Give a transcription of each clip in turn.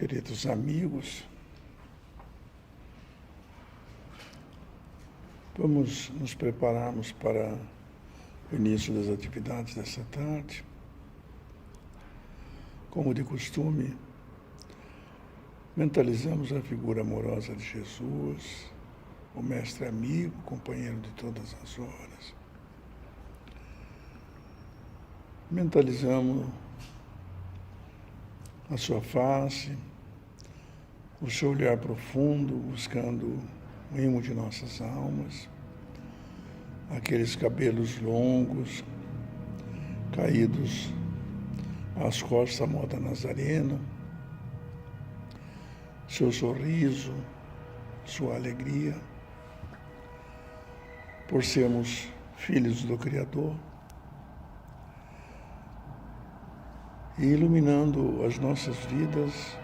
queridos amigos, vamos nos prepararmos para o início das atividades dessa tarde. Como de costume, mentalizamos a figura amorosa de Jesus, o mestre amigo, companheiro de todas as horas. Mentalizamos a sua face, o seu olhar profundo, buscando o imo de nossas almas, aqueles cabelos longos, caídos às costas à moda nazarena, seu sorriso, sua alegria, por sermos filhos do Criador, e iluminando as nossas vidas,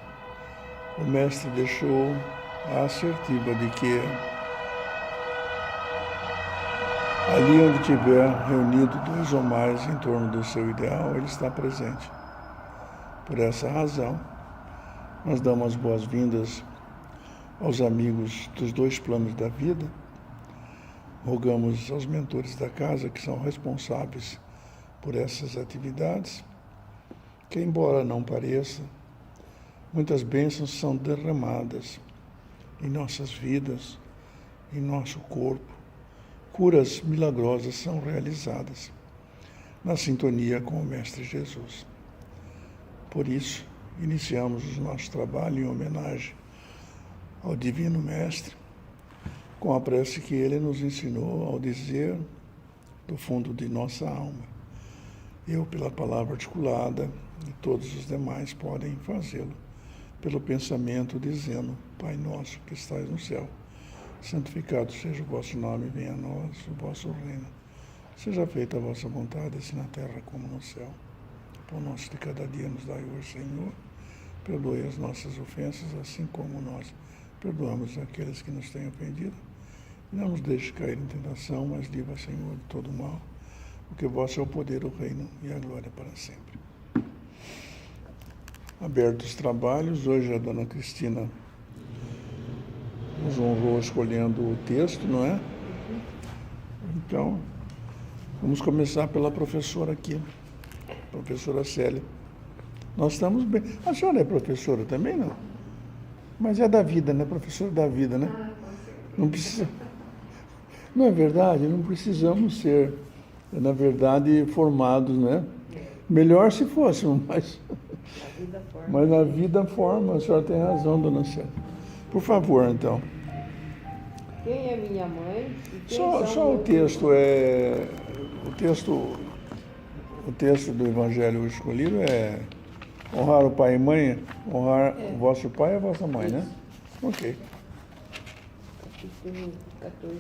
o Mestre deixou a assertiva de que ali onde tiver reunido dois ou mais em torno do seu ideal, ele está presente. Por essa razão, nós damos as boas-vindas aos amigos dos dois planos da vida, rogamos aos mentores da casa, que são responsáveis por essas atividades, que, embora não pareça, muitas bênçãos são derramadas em nossas vidas, em nosso corpo. Curas milagrosas são realizadas na sintonia com o Mestre Jesus. Por isso, iniciamos o nosso trabalho em homenagem ao Divino Mestre, com a prece que ele nos ensinou ao dizer do fundo de nossa alma. Eu, pela palavra articulada, e todos os demais podem fazê-lo pelo pensamento, dizendo: Pai nosso que estais no céu, santificado seja o vosso nome, venha a nós o vosso reino. Seja feita a vossa vontade, assim na terra como no céu. O pão nosso de cada dia nos dai hoje, Senhor. Perdoe as nossas ofensas, assim como nós perdoamos aqueles que nos têm ofendido. E não nos deixe cair em tentação, mas livra, Senhor, de todo mal, porque vosso é o poder, o reino e a glória para sempre. Abertos os trabalhos, hoje a dona Cristina nos honrou escolhendo o texto, não é? Então, vamos começar pela professora aqui, professora Célia. Nós estamos bem. A senhora é professora também, não? Mas é da vida, né? Professora da vida, né? Não precisa. Não é verdade? Não precisamos ser, na verdade, formados, né? Melhor se fôssemos, mas na vida forma, a senhora tem razão, dona Célia. Por favor, então. Quem é minha mãe? E quem Só o texto é. O texto do Evangelho escolhido é honrar o pai e mãe, honrar o vosso pai e a vossa mãe, né? Ok. Capítulo 14.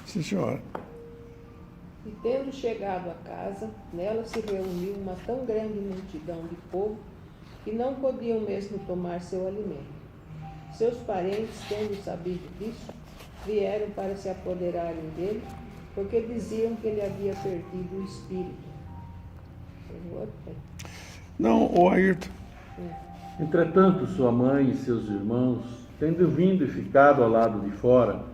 Sim, senhora. E tendo chegado à casa, nela se reuniu uma tão grande multidão de povo que não podiam mesmo tomar seu alimento. Seus parentes, tendo sabido disso, vieram para se apoderarem dele, porque diziam que ele havia perdido o espírito. Não, o Ayrton. Entretanto, sua mãe e seus irmãos, tendo vindo e ficado ao lado de fora,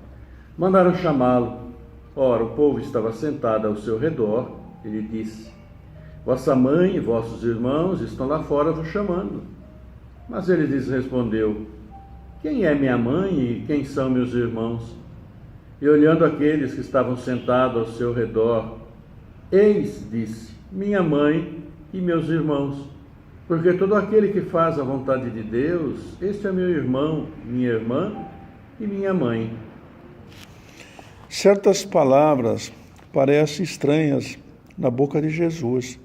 mandaram chamá-lo. Ora, o povo estava sentado ao seu redor. Ele disse: Vossa mãe e vossos irmãos estão lá fora vos chamando. Mas ele lhes respondeu: Quem é minha mãe e quem são meus irmãos? E olhando aqueles que estavam sentados ao seu redor, eis, disse, minha mãe e meus irmãos. Porque todo aquele que faz a vontade de Deus, este é meu irmão, minha irmã e minha mãe. Certas palavras parecem estranhas na boca de Jesus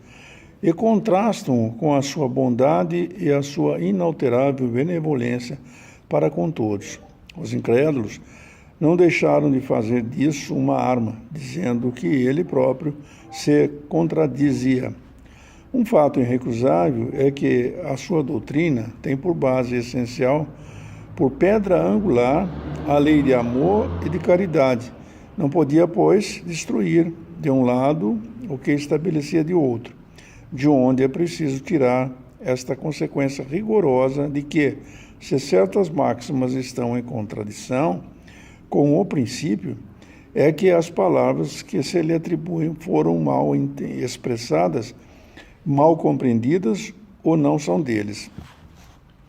e contrastam com a sua bondade e a sua inalterável benevolência para com todos. Os incrédulos não deixaram de fazer disso uma arma, dizendo que ele próprio se contradizia. Um fato irrecusável é que a sua doutrina tem por base essencial, por pedra angular, a lei de amor e de caridade. Não podia, pois, destruir de um lado o que estabelecia de outro, de onde é preciso tirar esta consequência rigorosa de que Se certas máximas estão em contradição com o princípio, é que as palavras que se lhe atribuem foram mal expressadas, mal compreendidas ou não são deles.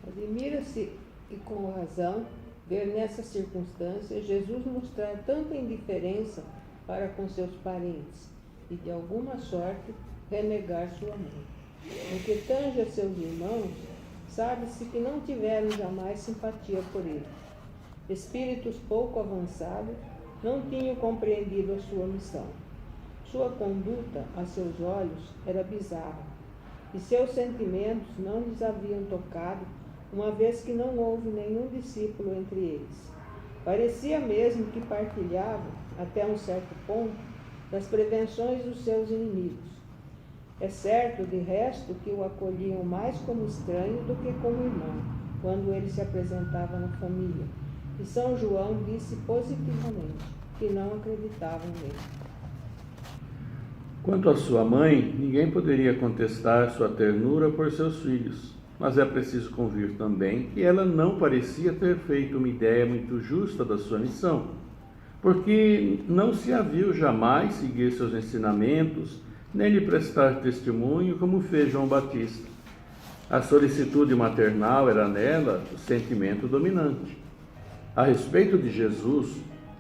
Admira-se, e com razão, ver nessa circunstância Jesus mostrar tanta indiferença para com seus parentes e, de alguma sorte, renegar sua mãe. No que tange a seus irmãos, sabe-se que não tiveram jamais simpatia por ele. Espíritos pouco avançados não tinham compreendido a sua missão. Sua conduta, a seus olhos, era bizarra, e seus sentimentos não lhes haviam tocado, uma vez que não houve nenhum discípulo entre eles. Parecia mesmo que partilhavam, até um certo ponto, das prevenções dos seus inimigos. É certo, de resto, que o acolhiam mais como estranho do que como irmão, quando ele se apresentava na família, e São João disse positivamente que não acreditavam nele. Quanto à sua mãe, ninguém poderia contestar sua ternura por seus filhos, mas é preciso convir também que ela não parecia ter feito uma ideia muito justa da sua missão, porque não se a viu jamais seguir seus ensinamentos, nem lhe prestar testemunho como fez João Batista. A solicitude maternal era nela o sentimento dominante. A respeito de Jesus,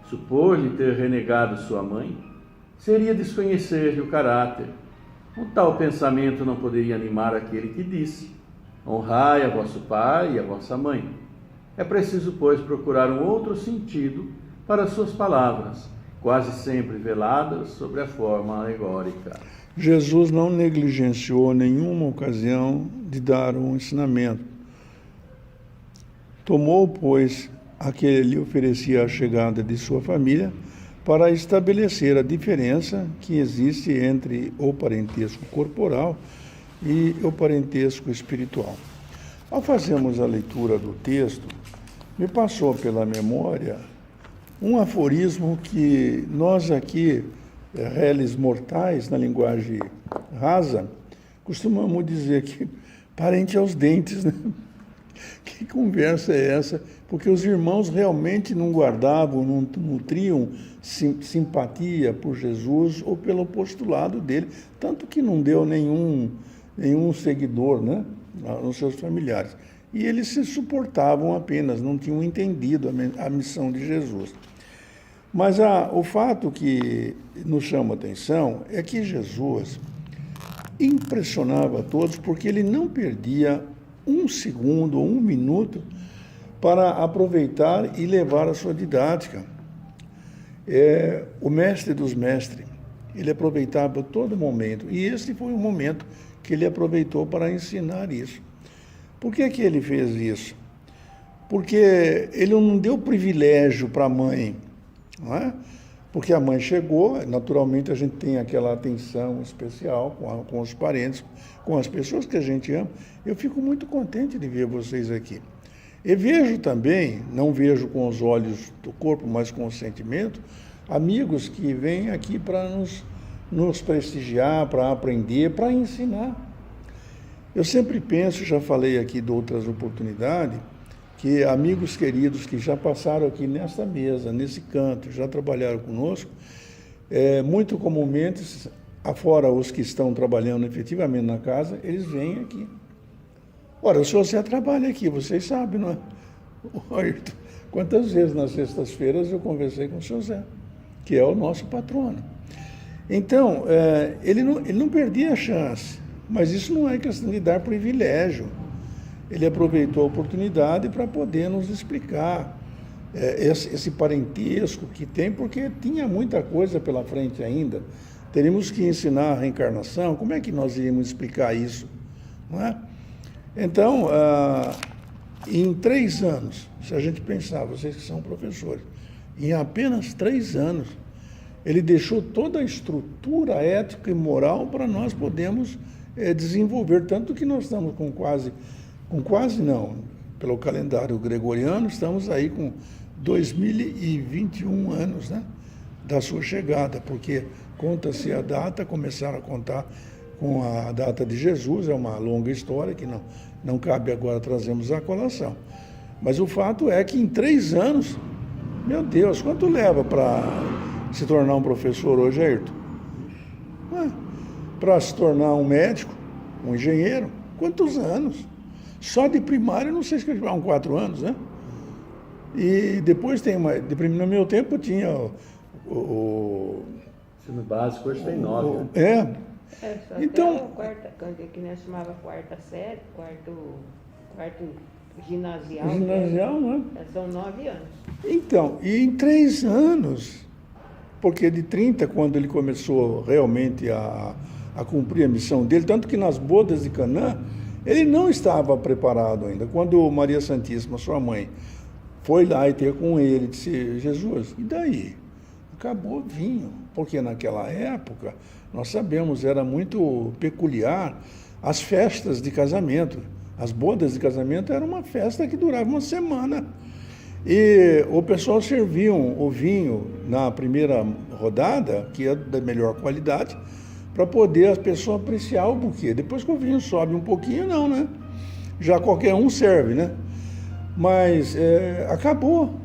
supor-lhe ter renegado sua mãe seria desconhecer-lhe o caráter. Um tal pensamento não poderia animar aquele que disse: honrai a vosso pai e a vossa mãe. É preciso, pois, procurar um outro sentido para suas palavras, quase sempre veladas sobre a forma alegórica. Jesus não negligenciou nenhuma ocasião de dar um ensinamento. Tomou, pois, a que lhe oferecia a chegada de sua família para estabelecer a diferença que existe entre o parentesco corporal e o parentesco espiritual. Ao fazermos a leitura do texto, me passou pela memória um aforismo que nós aqui, réis mortais, na linguagem rasa, costumamos dizer que parente aos dentes, né? Que conversa é essa? Porque os irmãos realmente não guardavam, não nutriam simpatia por Jesus ou pelo postulado dele, tanto que não deu nenhum seguidor, né, aos seus familiares. E eles se suportavam apenas, não tinham entendido a missão de Jesus. Mas o fato que nos chama a atenção é que Jesus impressionava a todos porque ele não perdia um segundo ou um minuto para aproveitar e levar a sua didática. O mestre dos mestres, ele aproveitava todo momento, e esse foi o momento que ele aproveitou para ensinar isso. Por que que ele fez isso? Porque ele não deu privilégio para a mãe, não é? Porque a mãe chegou, naturalmente a gente tem aquela atenção especial com os parentes, com as pessoas que a gente ama. Eu fico muito contente de ver vocês aqui. E vejo também, não vejo com os olhos do corpo, mas com o sentimento, amigos que vêm aqui para nos prestigiar, para aprender, para ensinar. Eu sempre penso, já falei aqui de outras oportunidades, que amigos queridos que já passaram aqui nesta mesa, nesse canto, já trabalharam conosco, muito comumente, afora os que estão trabalhando efetivamente na casa, eles vêm aqui. Ora, o senhor já trabalha aqui, vocês sabem, não é? Ayrton, quantas vezes nas sextas-feiras eu conversei com o senhor Zé, que é o nosso patrono. Então, ele não perdia a chance, mas isso não é questão de dar privilégio. Ele aproveitou a oportunidade para poder nos explicar esse parentesco que tem, porque tinha muita coisa pela frente ainda. Teríamos que ensinar a reencarnação, como é que nós iríamos explicar isso? Não é? Então, em 3 anos, se a gente pensar, vocês que são professores, em apenas 3 anos, ele deixou toda a estrutura ética e moral para nós podermos desenvolver, tanto que nós estamos com quase não, pelo calendário gregoriano, estamos aí com 2021 anos, né, da sua chegada, porque conta-se a data, começaram a contar com a data de Jesus, é uma longa história que não cabe agora trazermos à colação. Mas o fato é que em 3 anos, meu Deus, quanto leva para se tornar um professor hoje, Ayrton? Para se tornar um médico, um engenheiro, quantos anos? Só de primário, não sei se uns 4 anos, né? E depois tem no meu tempo tinha ensino básico hoje tem 9, né? Só Então, até a quarta, que nós chamava quarta série, quarto ginasial. né? São 9 anos. Então, e em 3 anos, porque de 30, quando ele começou realmente a cumprir a missão dele, tanto que nas bodas de Canaã, ele não estava preparado ainda. Quando Maria Santíssima, sua mãe, foi lá e ter com ele, disse: Jesus, e daí? Acabou o vinho, porque naquela época, nós sabemos, era muito peculiar as festas de casamento. As bodas de casamento era uma festa que durava uma semana. E o pessoal serviam o vinho na primeira rodada, que é da melhor qualidade, para poder a pessoa apreciar o buquê. Depois que o vinho sobe um pouquinho, não, né? Já qualquer um serve, né? Mas acabou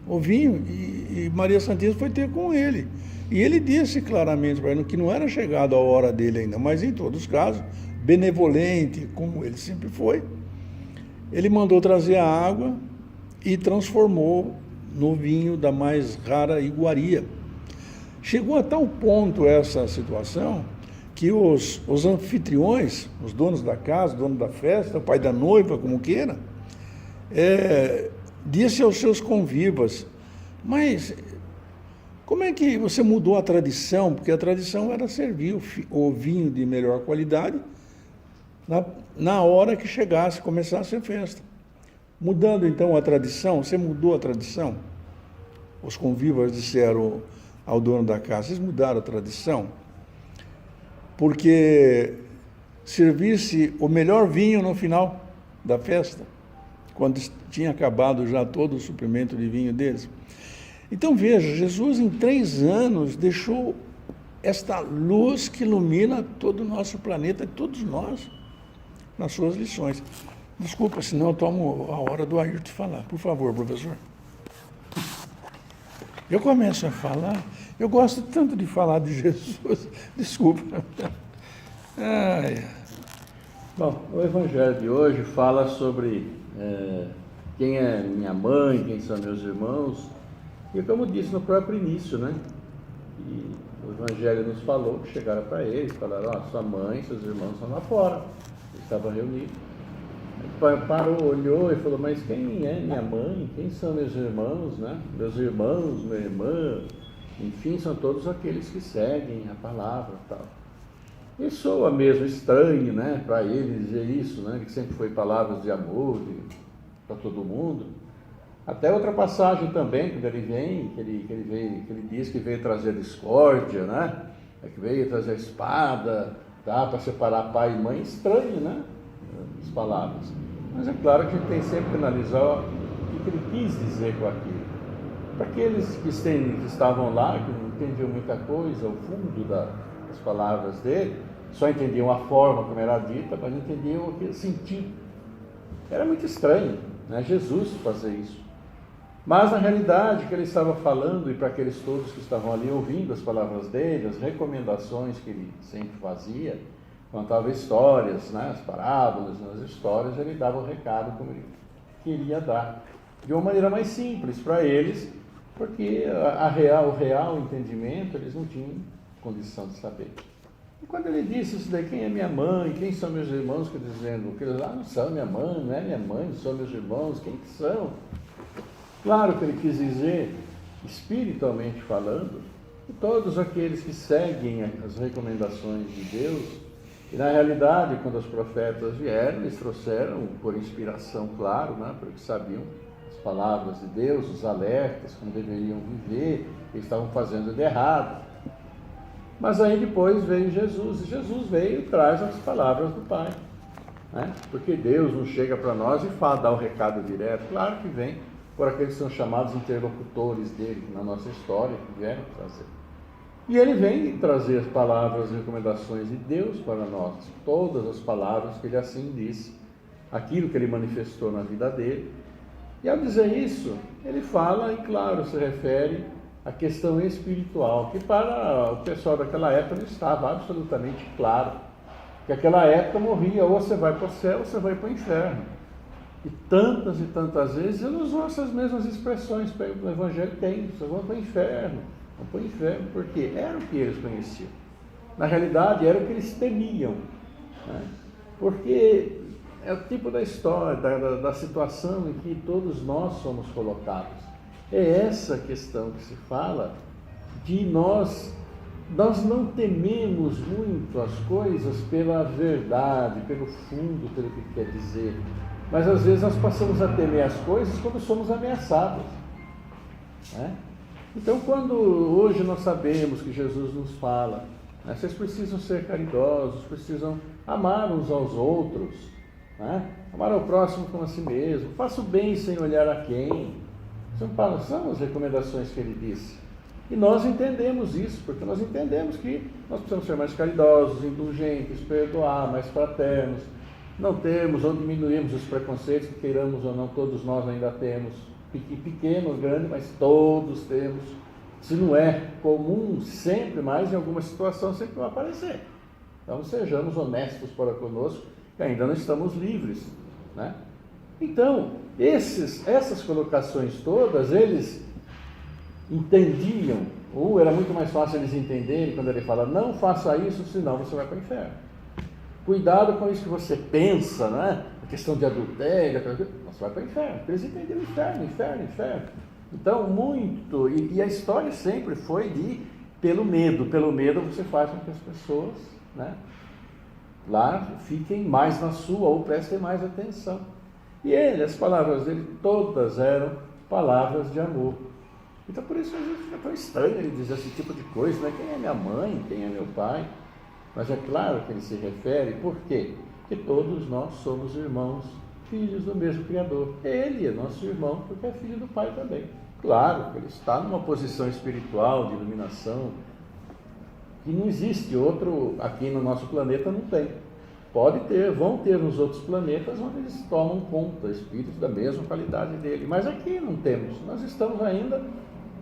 o vinho e Maria Santíssima foi ter com ele. E ele disse claramente para ele que não era chegado a hora dele ainda, mas em todos os casos, benevolente, como ele sempre foi, ele mandou trazer a água e transformou no vinho da mais rara iguaria. Chegou a tal ponto essa situação que os anfitriões, os donos da casa, o dono da festa, o pai da noiva, como queira, disse aos seus convivas: mas como é que você mudou a tradição? Porque a tradição era servir o vinho de melhor qualidade na hora que chegasse, começasse a festa. Mudando então a tradição, você mudou a tradição? Os convivas disseram ao dono da casa: vocês mudaram a tradição? Porque servisse o melhor vinho no final da festa, quando tinha acabado já todo o suprimento de vinho deles. Então veja, Jesus em 3 anos deixou esta luz que ilumina todo o nosso planeta e todos nós nas suas lições. Desculpa, senão eu tomo a hora do Ayrton falar. Por favor, professor. Eu começo a falar, eu gosto tanto de falar de Jesus. Desculpa. Bom, o Evangelho de hoje fala sobre quem é minha mãe, quem são meus irmãos. E como disse no próprio início, né? E o Evangelho nos falou que chegaram para eles, falaram: sua mãe, seus irmãos estão lá fora. Eles estavam reunidos. Ele parou, olhou e falou: mas quem é minha mãe? Quem são meus irmãos, né? Meus irmãos, minha irmã, enfim, são todos aqueles que seguem a palavra e tal. E soa mesmo estranho, né, para ele dizer isso, né, que sempre foi palavras de amor para todo mundo. Até outra passagem também, quando ele vem, que ele diz que veio trazer discórdia, né, que veio trazer a espada, tá, para separar pai e mãe. Estranho, né, as palavras. Mas é claro que a gente tem sempre que analisar o que ele quis dizer com aquilo. Para aqueles que estavam lá, que não entendiam muita coisa, o fundo das palavras dele, só entendiam a forma como era dita, mas não entendiam o sentido. Era muito estranho, né, Jesus fazer isso. Mas na realidade, o que ele estava falando, e para aqueles todos que estavam ali ouvindo as palavras dele, as recomendações que ele sempre fazia, contava histórias, né, as parábolas, as histórias, ele dava o recado como ele queria dar, de uma maneira mais simples para eles, porque o real entendimento eles não tinham condição de saber. E quando ele disse isso daí: quem é minha mãe, quem são meus irmãos, que dizendo que eles não são minha mãe, não é minha mãe, não são meus irmãos, quem que são? Claro que ele quis dizer, espiritualmente falando, que todos aqueles que seguem as recomendações de Deus. E na realidade, quando os profetas vieram, eles trouxeram por inspiração, claro, né, porque sabiam as palavras de Deus, os alertas, como deveriam viver, o que estavam fazendo de errado. Mas aí depois veio Jesus, e Jesus veio e traz as palavras do Pai, né? Porque Deus não chega para nós e dá o recado direto. Claro que vem por aqueles que são chamados interlocutores dele na nossa história, que vieram trazer. E ele vem trazer as palavras e recomendações de Deus para nós, todas as palavras que ele assim disse, aquilo que ele manifestou na vida dele, E ao dizer isso, ele fala, e claro, se refere à questão espiritual, que para o pessoal daquela época não estava absolutamente claro. Que aquela época morria, ou você vai para o céu, ou você vai para o inferno. E tantas vezes ele usou essas mesmas expressões, o Evangelho tem, vocês vão para o inferno, porque era o que eles conheciam. Na realidade, era o que eles temiam, né? Porque é o tipo da história, da situação em que todos nós somos colocados. É essa questão que se fala de nós não tememos muito as coisas pela verdade, pelo fundo, pelo que quer dizer. Mas às vezes nós passamos a temer as coisas quando somos ameaçados, né? Então, quando hoje nós sabemos que Jesus nos fala, né, vocês precisam ser caridosos, precisam amar uns aos outros, né? Amar ao próximo como a si mesmo, faça o bem sem olhar a quem. São as recomendações que ele disse. E nós entendemos isso, porque nós entendemos que nós precisamos ser mais caridosos, indulgentes, perdoar, mais fraternos, não termos ou diminuirmos os preconceitos que queiramos ou não, todos nós ainda temos, pequeno ou grande, mas todos temos. Se não é comum sempre, mas em alguma situação sempre vai aparecer. Então sejamos honestos para conosco, que ainda não estamos livres, né? Então, essas colocações todas, eles entendiam, ou era muito mais fácil eles entenderem quando ele fala, não faça isso, senão você vai para o inferno. Cuidado com isso que você pensa, né? A questão de adultério, você vai para o inferno. Eles entenderam inferno. Então, muito, e a história sempre foi pelo medo você faz com que as pessoas, né, lá fiquem mais na sua, ou prestem mais atenção. E as palavras dele, todas eram palavras de amor. Então, por isso, às vezes fica tão estranho ele dizer esse tipo de coisa, né? Quem é minha mãe? Quem é meu pai? Mas é claro que ele se refere, por quê? Porque todos nós somos irmãos, filhos do mesmo Criador. Ele é nosso irmão, porque é filho do Pai também. Claro que ele está numa posição espiritual, de iluminação, que não existe outro, aqui no nosso planeta não tem. Pode ter, vão ter nos outros planetas onde eles tomam conta, espíritos da mesma qualidade dele. Mas aqui não temos. Nós estamos ainda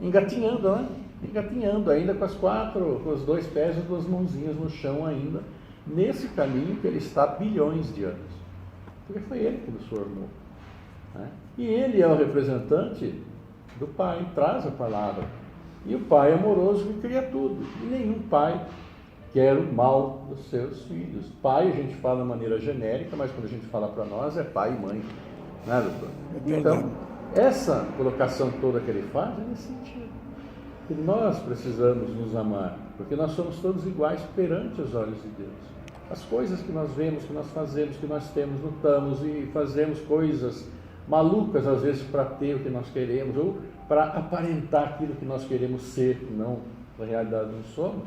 engatinhando, né? Engatinhando ainda com os 2 pés e 2 mãozinhas no chão ainda, nesse caminho que ele está há bilhões de anos. Porque foi ele que nos formou, né? E ele é o representante do Pai, traz a palavra. E o Pai amoroso que cria tudo. E nenhum pai quer o mal dos seus filhos. Pai a gente fala de maneira genérica, mas quando a gente fala para nós é pai e mãe, né, doutor? Então, essa colocação toda que ele faz é nesse sentido. Que nós precisamos nos amar, porque nós somos todos iguais perante os olhos de Deus. As coisas que nós vemos, que nós fazemos, que nós temos, lutamos e fazemos coisas malucas às vezes para ter o que nós queremos ou para aparentar aquilo que nós queremos ser, que não, na realidade não somos.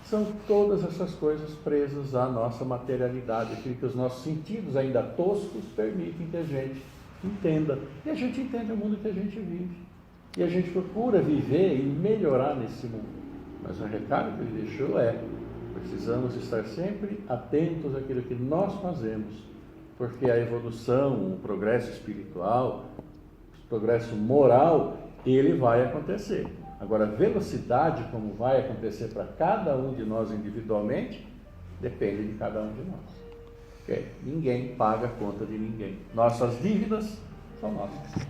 São todas essas coisas presas à nossa materialidade, aquilo que os nossos sentidos ainda toscos permitem que a gente entenda. E a gente entende o mundo que a gente vive. E a gente procura viver e melhorar nesse mundo. Mas o recado que ele deixou é: precisamos estar sempre atentos àquilo que nós fazemos, porque a evolução, o progresso espiritual, o progresso moral, ele vai acontecer. Agora, a velocidade como vai acontecer para cada um de nós individualmente, depende de cada um de nós. Okay? Ninguém paga a conta de ninguém. Nossas dívidas são nossas.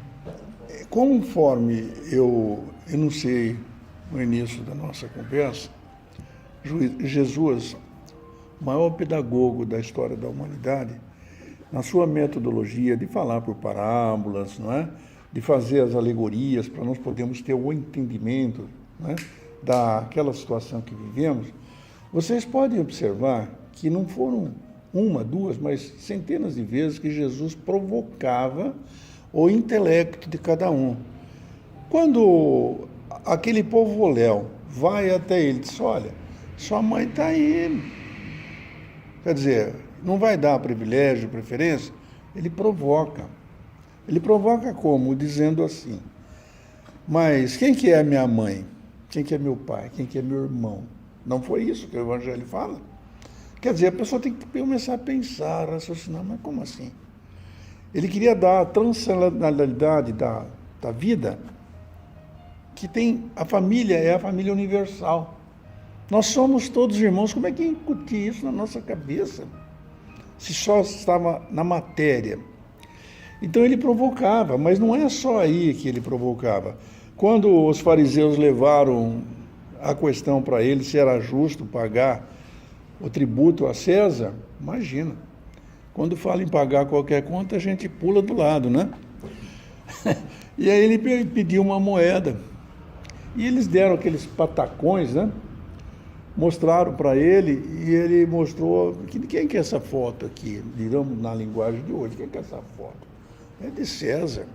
Conforme eu enunciei no início da nossa conversa, Jesus, o maior pedagogo da história da humanidade, na sua metodologia de falar por parábolas, não é? De fazer as alegorias para nós podermos ter o entendimento, né, daquela situação que vivemos, vocês podem observar que não foram uma, duas, mas centenas de vezes que Jesus provocava o intelecto de cada um. Quando aquele povo léu vai até ele e diz: olha, sua mãe está aí. Quer dizer, não vai dar privilégio, preferência? Ele provoca. Ele provoca como? Dizendo assim: mas quem que é minha mãe? Quem que é meu pai? Quem que é meu irmão? Não foi isso que o Evangelho fala? Quer dizer, a pessoa tem que começar a pensar, a raciocinar, mas como assim? Ele queria dar a transcendentalidade da vida, que tem a família, é a família universal. Nós somos todos irmãos. Como é que incutir isso na nossa cabeça? Se só estava na matéria. Então ele provocava, mas não é só aí que ele provocava. Quando os fariseus levaram a questão para ele se era justo pagar o tributo a César, imagina. Quando fala em pagar qualquer conta, a gente pula do lado, né? E aí ele pediu uma moeda. E eles deram aqueles patacões, né? Mostraram para ele e ele mostrou, quem que é essa foto aqui? Digamos na linguagem de hoje, quem que é essa foto? É de César.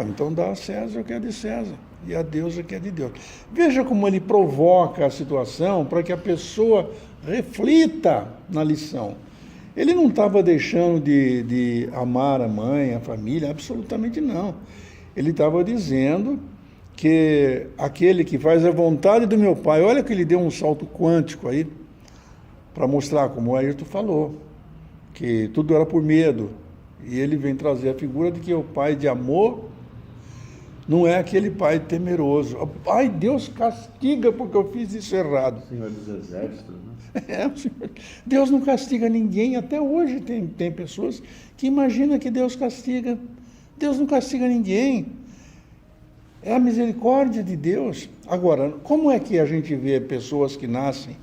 Então dá a César o que é de César e a Deus o que é de Deus. Veja como ele provoca a situação para que a pessoa reflita na lição. Ele não estava deixando de amar a mãe, a família, absolutamente não. Ele estava dizendo que aquele que faz a vontade do meu Pai, olha que ele deu um salto quântico aí, para mostrar, como o Ayrton falou, que tudo era por medo. E ele vem trazer a figura de que o Pai de amor não é aquele Pai temeroso. Ai, Deus castiga porque eu fiz isso errado. Senhor dos Exércitos, né? Deus não castiga ninguém. Até hoje tem pessoas que imaginam que Deus castiga. Deus não castiga ninguém. É a misericórdia de Deus. Agora, como é que a gente vê pessoas que nascem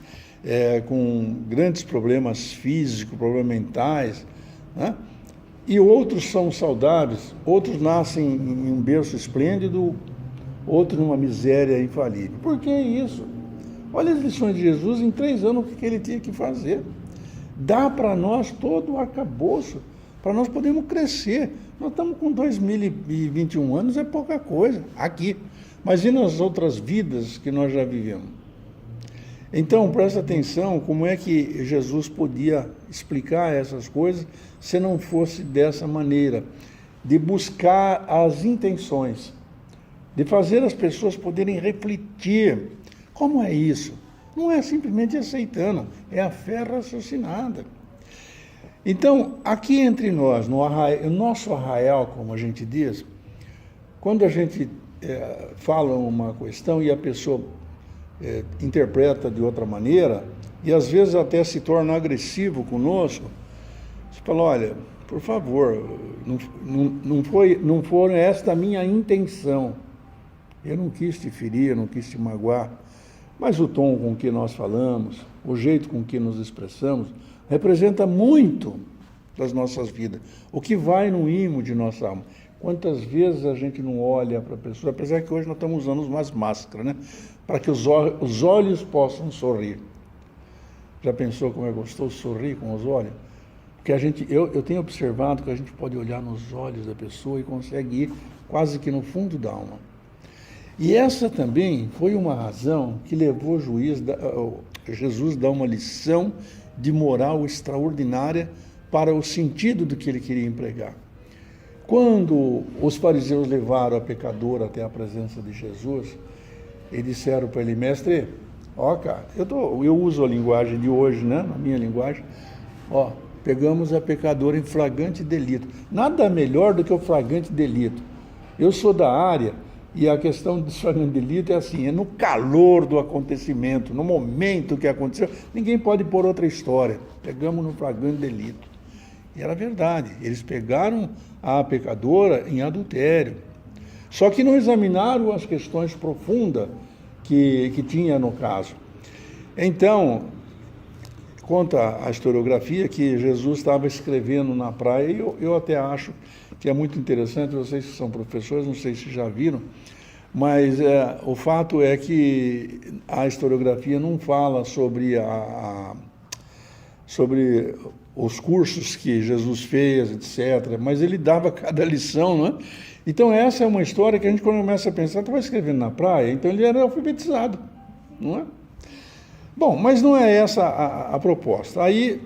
com grandes problemas físicos, problemas mentais, né? E outros são saudáveis, outros nascem em um berço esplêndido, outros numa miséria infalível. Por que isso? Olha as lições de Jesus em 3 anos, o que ele tinha que fazer. Dá para nós todo o arcabouço, para nós podermos crescer. Nós estamos com 2021 anos, é pouca coisa, aqui. Mas e nas outras vidas que nós já vivemos? Então, presta atenção como é que Jesus podia explicar essas coisas se não fosse dessa maneira, de buscar as intenções, de fazer as pessoas poderem refletir. Como é isso? Não é simplesmente aceitando, é a fé raciocinada. Então, aqui entre nós, no nosso arraial, como a gente diz, quando a gente fala uma questão e a pessoa interpreta de outra maneira, e às vezes até se torna agressivo conosco, você fala, olha, por favor, não foi esta a minha intenção. Eu não quis te ferir, eu não quis te magoar, mas o tom com que nós falamos, o jeito com que nos expressamos, representa muito das nossas vidas, o que vai no imo de nossa alma. Quantas vezes a gente não olha para a pessoa, apesar que hoje nós estamos usando umas máscaras, né? Para que os olhos possam sorrir. Já pensou como é gostoso sorrir com os olhos? Porque eu tenho observado que a gente pode olhar nos olhos da pessoa e consegue ir quase que no fundo da alma. E essa também foi uma razão que levou Jesus a dar uma lição de moral extraordinária para o sentido do que ele queria empregar. Quando os fariseus levaram a pecadora até a presença de Jesus, eles disseram para ele, mestre, cara, eu uso a linguagem de hoje, né, na minha linguagem, pegamos a pecadora em flagrante delito. Nada melhor do que o flagrante delito. Eu sou da área e a questão do flagrante delito é assim, é no calor do acontecimento, no momento que aconteceu, ninguém pode pôr outra história. Pegamos no flagrante delito. E era verdade, eles pegaram a pecadora em adultério. Só que não examinaram as questões profundas que tinha no caso. Então, conta a historiografia que Jesus estava escrevendo na praia, e eu até acho que é muito interessante, vocês que são professores, não sei se já viram, mas o fato é que a historiografia não fala sobre sobre os cursos que Jesus fez, etc., mas ele dava cada lição, não é? Então essa é uma história que a gente, quando começa a pensar, estava escrevendo na praia, então ele era alfabetizado, não é? Bom, mas não é essa a proposta. Aí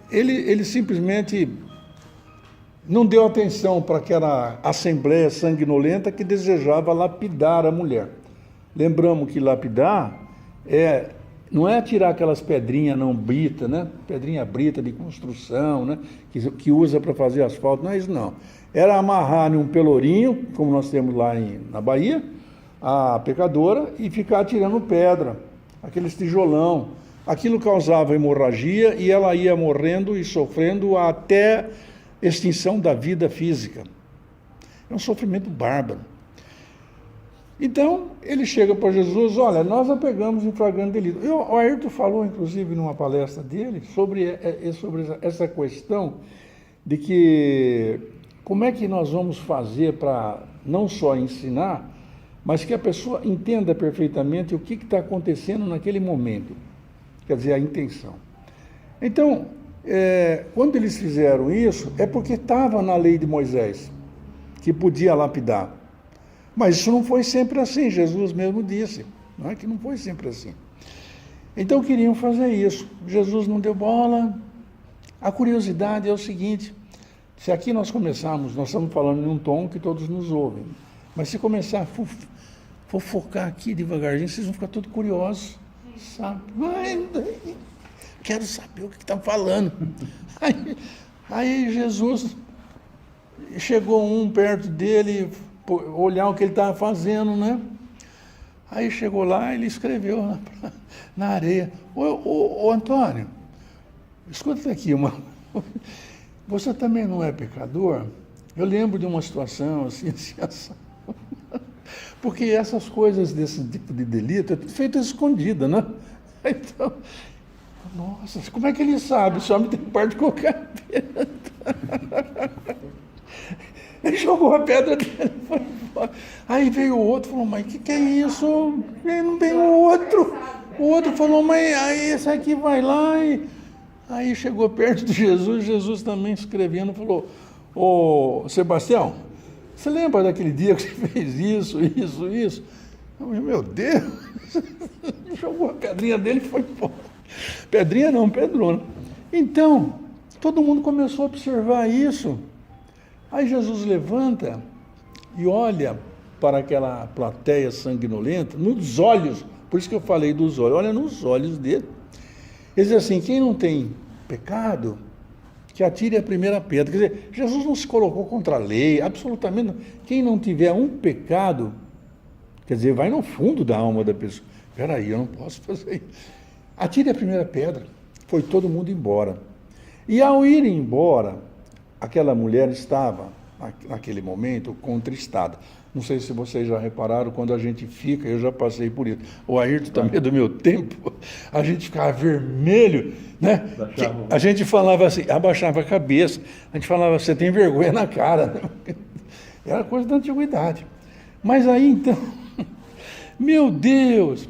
ele simplesmente não deu atenção para aquela assembleia sanguinolenta que desejava lapidar a mulher. Lembramos que lapidar é não é tirar aquelas pedrinhas não brita, né? Pedrinha brita de construção, né? Que usa para fazer asfalto, não é isso não. Era amarrar em um pelourinho, como nós temos lá na Bahia, a pecadora, e ficar tirando pedra, aqueles tijolão. Aquilo causava hemorragia e ela ia morrendo e sofrendo até extinção da vida física. É um sofrimento bárbaro. Então, ele chega para Jesus, olha, nós a pegamos em flagrante delito. O Ayrton falou, inclusive, numa palestra dele, sobre essa questão de que como é que nós vamos fazer para não só ensinar, mas que a pessoa entenda perfeitamente o que está acontecendo naquele momento. Quer dizer, a intenção. Então, quando eles fizeram isso, é porque estava na lei de Moisés, que podia lapidar. Mas isso não foi sempre assim, Jesus mesmo disse, não é que não foi sempre assim. Então queriam fazer isso, Jesus não deu bola. A curiosidade é o seguinte, se aqui nós começarmos, nós estamos falando em um tom que todos nos ouvem, mas se começar a fofocar aqui devagarzinho, vocês vão ficar todos curiosos, sabe? Quero saber o que estão falando. Aí Jesus, chegou um perto dele, olhar o que ele estava fazendo, né? Aí chegou lá, ele escreveu na areia. Ô Antônio, escuta aqui, você também não é pecador? Eu lembro de uma situação assim, porque essas coisas desse tipo de delito é tudo feito escondida, né? Então, nossa, como é que ele sabe? Só me tem parte de qualquer pedra. Ele jogou a pedra dele, foi embora. Aí veio o outro, falou, mas o que é isso? E não veio o outro. O outro falou, mas aí esse aqui vai lá. Aí chegou perto de Jesus também escrevendo, falou, ô Sebastião, você lembra daquele dia que você fez isso? Eu falei, meu Deus, jogou a pedrinha dele e foi embora. Pedrinha não, pedrona. Então, todo mundo começou a observar isso. Aí Jesus levanta e olha para aquela plateia sanguinolenta, nos olhos, por isso que eu falei dos olhos, olha nos olhos dele. Ele diz assim, quem não tem pecado, que atire a primeira pedra. Quer dizer, Jesus não se colocou contra a lei, absolutamente não. Quem não tiver um pecado, quer dizer, vai no fundo da alma da pessoa. Espera aí, eu não posso fazer isso. Atire a primeira pedra. Foi todo mundo embora. E ao ir embora, aquela mulher estava, naquele momento, contristada. Não sei se vocês já repararam, quando a gente fica, eu já passei por isso. O Ayrton também é do meu tempo, a gente ficava vermelho, né? A gente falava assim, abaixava a cabeça, a gente falava, você tem vergonha na cara. Era coisa da antiguidade. Mas aí, então, meu Deus!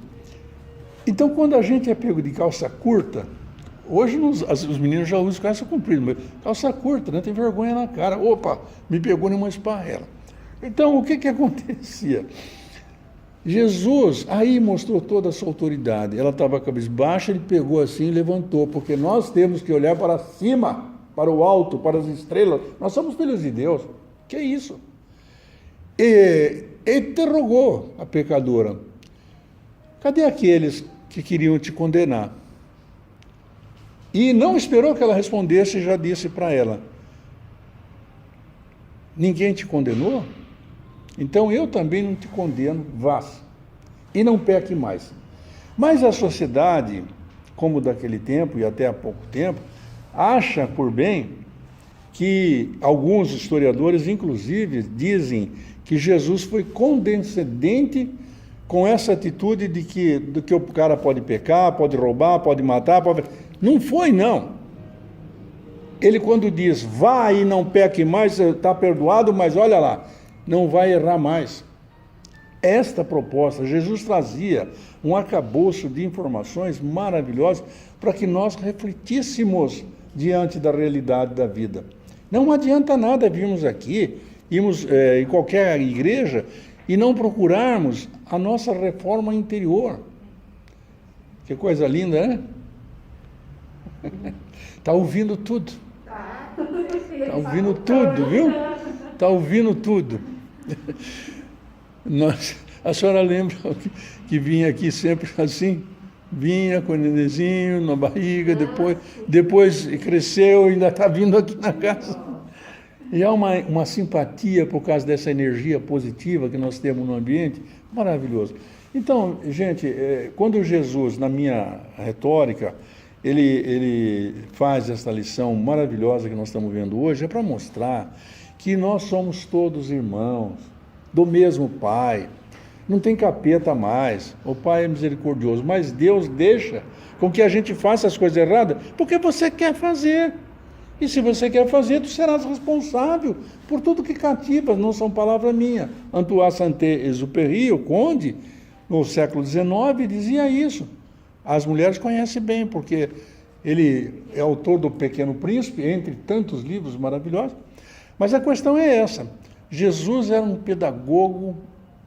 Então, quando a gente é pego de calça curta, hoje os meninos já usam calça comprida, mas calça curta, né? Tem vergonha na cara. Opa, me pegou numa esparrela. Então, o que acontecia? Jesus aí mostrou toda a sua autoridade. Ela estava com a cabeça baixa, ele pegou assim e levantou, porque nós temos que olhar para cima, para o alto, para as estrelas. Nós somos filhos de Deus. Que é isso? E interrogou a pecadora. Cadê aqueles que queriam te condenar? E não esperou que ela respondesse e já disse para ela, ninguém te condenou? Então eu também não te condeno, vá e não peque mais. Mas a sociedade, como daquele tempo e até há pouco tempo, acha por bem que alguns historiadores, inclusive, dizem que Jesus foi condescendente com essa atitude de que o cara pode pecar, pode roubar, pode matar, pode... Não foi, não. Ele, quando diz, vá e não peque mais, está perdoado, mas olha lá, não vai errar mais. Esta proposta, Jesus trazia um arcabouço de informações maravilhosas para que nós refletíssemos diante da realidade da vida. Não adianta nada virmos aqui, irmos em qualquer igreja e não procurarmos a nossa reforma interior. Que coisa linda, né? Está ouvindo tudo. Está ouvindo tudo, viu? Está ouvindo tudo. A senhora lembra que vinha aqui sempre assim, vinha com o nenenzinho na barriga, depois cresceu e ainda está vindo aqui na casa. E há uma simpatia por causa dessa energia positiva que nós temos no ambiente, maravilhoso. Então, gente, quando Jesus, na minha retórica, ele faz essa lição maravilhosa que nós estamos vendo hoje, é para mostrar que nós somos todos irmãos, do mesmo Pai. Não tem capeta mais. O Pai é misericordioso, mas Deus deixa com que a gente faça as coisas erradas porque você quer fazer. E se você quer fazer, tu serás responsável por tudo que cativas, não são palavras minhas. Antoine Saint-Exupéry, o conde, no século XIX, dizia isso. As mulheres conhecem bem, porque ele é autor do Pequeno Príncipe, entre tantos livros maravilhosos. Mas a questão é essa. Jesus era um pedagogo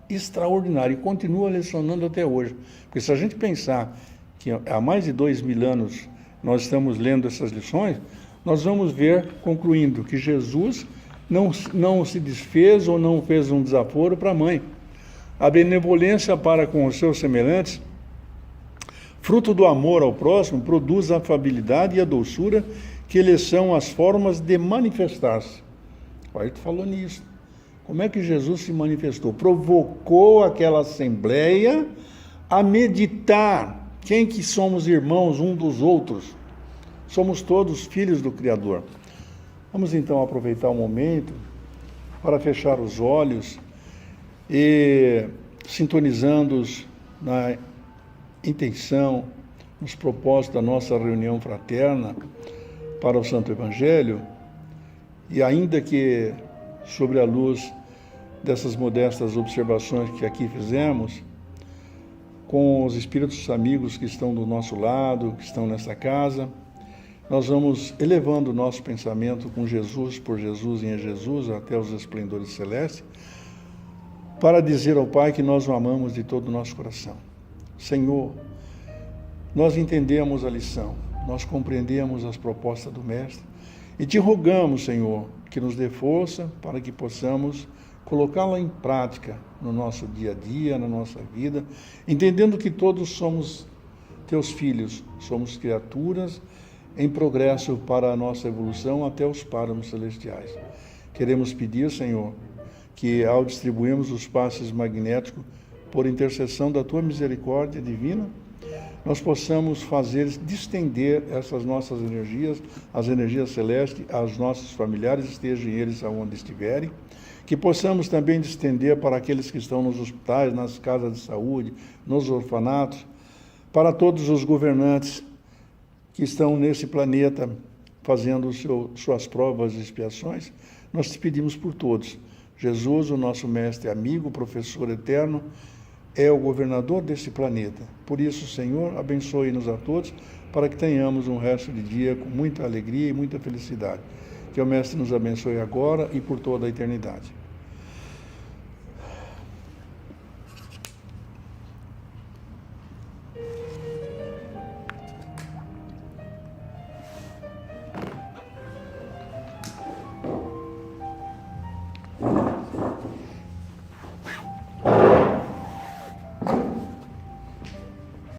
extraordinário e continua lecionando até hoje. Porque se a gente pensar que há mais de 2000 anos nós estamos lendo essas lições, nós vamos ver, concluindo, que Jesus não se desfez ou não fez um desaforo para a mãe. A benevolência para com os seus semelhantes, fruto do amor ao próximo, produz a afabilidade e a doçura que lhes são as formas de manifestar-se. Olha, tu falou nisso. Como é que Jesus se manifestou? Provocou aquela assembleia a meditar quem que somos irmãos um dos outros. Somos todos filhos do Criador. Vamos então aproveitar o momento para fechar os olhos e sintonizando-os na intenção, nos propósitos da nossa reunião fraterna para o Santo Evangelho, e ainda que sobre a luz dessas modestas observações que aqui fizemos, com os espíritos amigos que estão do nosso lado, que estão nessa casa, nós vamos elevando o nosso pensamento com Jesus, por Jesus e em Jesus, até os esplendores celestes, para dizer ao Pai que nós o amamos de todo o nosso coração. Senhor, nós entendemos a lição, nós compreendemos as propostas do Mestre e te rogamos, Senhor, que nos dê força para que possamos colocá-la em prática no nosso dia a dia, na nossa vida, entendendo que todos somos teus filhos, somos criaturas em progresso para a nossa evolução até os páramos celestiais. Queremos pedir, Senhor, que ao distribuirmos os passes magnéticos por intercessão da tua misericórdia divina, nós possamos fazer distender essas nossas energias, as energias celestes, aos nossos familiares, estejam eles aonde estiverem, que possamos também distender para aqueles que estão nos hospitais, nas casas de saúde, nos orfanatos, para todos os governantes que estão nesse planeta fazendo suas provas e expiações. Nós te pedimos por todos. Jesus, o nosso mestre, amigo, professor eterno, é o governador desse planeta. Por isso, Senhor, abençoe-nos a todos, para que tenhamos um resto de dia com muita alegria e muita felicidade. Que o Mestre nos abençoe agora e por toda a eternidade.